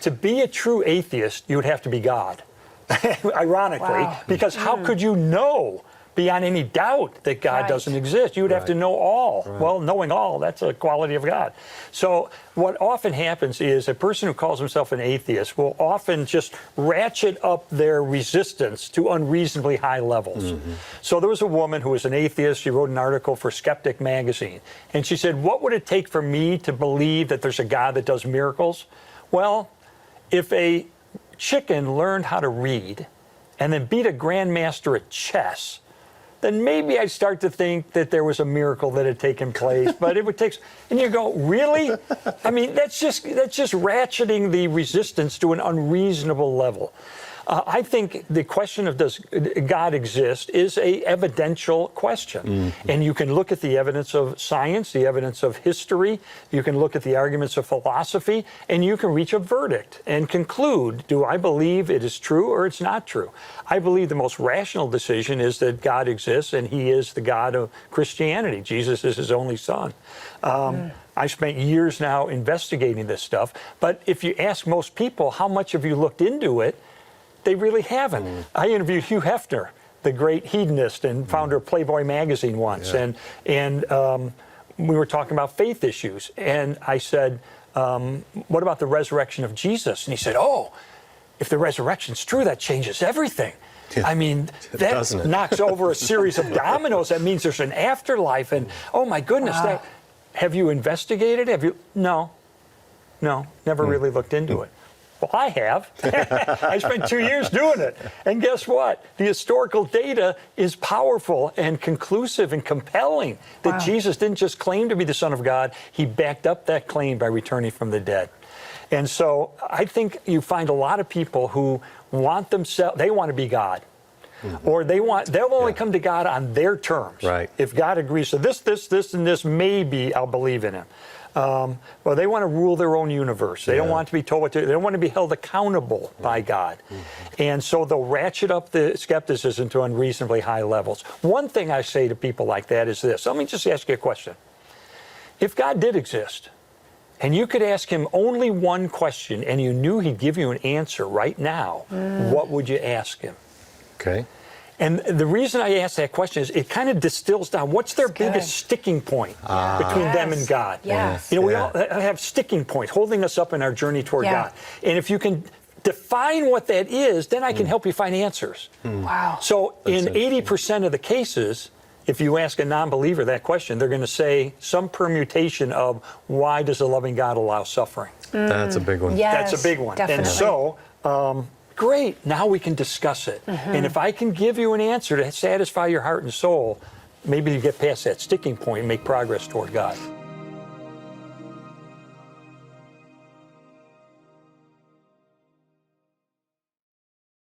To be a true atheist, you would have to be God, ironically, because how could you know beyond any doubt that God doesn't exist? You would have to know all. Well, knowing all, that's a quality of God. So what often happens is a person who calls himself an atheist will often just ratchet up their resistance to unreasonably high levels. So there was a woman who was an atheist. She wrote an article for Skeptic magazine. And she said, what would it take for me to believe that there's a God that does miracles? Well, if a chicken learned how to read and then beat a grandmaster at chess, then maybe I'd start to think that there was a miracle that had taken place. But it would take, and you go, really? I mean, that's just ratcheting the resistance to an unreasonable level. I think the question of does God exist is a evidential question. And you can look at the evidence of science, the evidence of history, you can look at the arguments of philosophy, and you can reach a verdict and conclude, do I believe it is true or it's not true? I believe the most rational decision is that God exists and he is the God of Christianity. Jesus is his only son. I spent years now investigating this stuff, but if you ask most people, how much have you looked into it? They really haven't. I interviewed Hugh Hefner, the great hedonist and founder of Playboy magazine once, and we were talking about faith issues. And I said, what about the resurrection of Jesus? And he said, oh, if the resurrection's true, that changes everything. I mean, that knocks over a series of dominoes. That means there's an afterlife. And oh my goodness, have you investigated? Have you? No, never really looked into it. Well, I have. I spent 2 years doing it. And guess what? The historical data is powerful and conclusive and compelling that Jesus didn't just claim to be the Son of God, he backed up that claim by returning from the dead. And so I think you find a lot of people who want themselves, they want to be God. Or they'll only come to God on their terms. If God agrees, so this, and this, maybe I'll believe in him. Well, they want to rule their own universe. They don't want to be told what to do. They don't want to be held accountable by God. And so they'll ratchet up the skepticism to unreasonably high levels. One thing I say to people like that is this. Let me just ask you a question. If God did exist, and you could ask him only one question, and you knew he'd give you an answer right now, what would you ask him? Okay. And the reason I ask that question is it kind of distills down what's their biggest sticking point between them and God. You know, we all have sticking points holding us up in our journey toward God. And if you can define what that is, then I can help you find answers. So in 80% of the cases, if you ask a non-believer that question, they're going to say some permutation of why does a loving God allow suffering? That's a big one. That's a big one. Definitely. And so, great, now we can discuss it. And if I can give you an answer to satisfy your heart and soul, maybe you get past that sticking point and make progress toward God.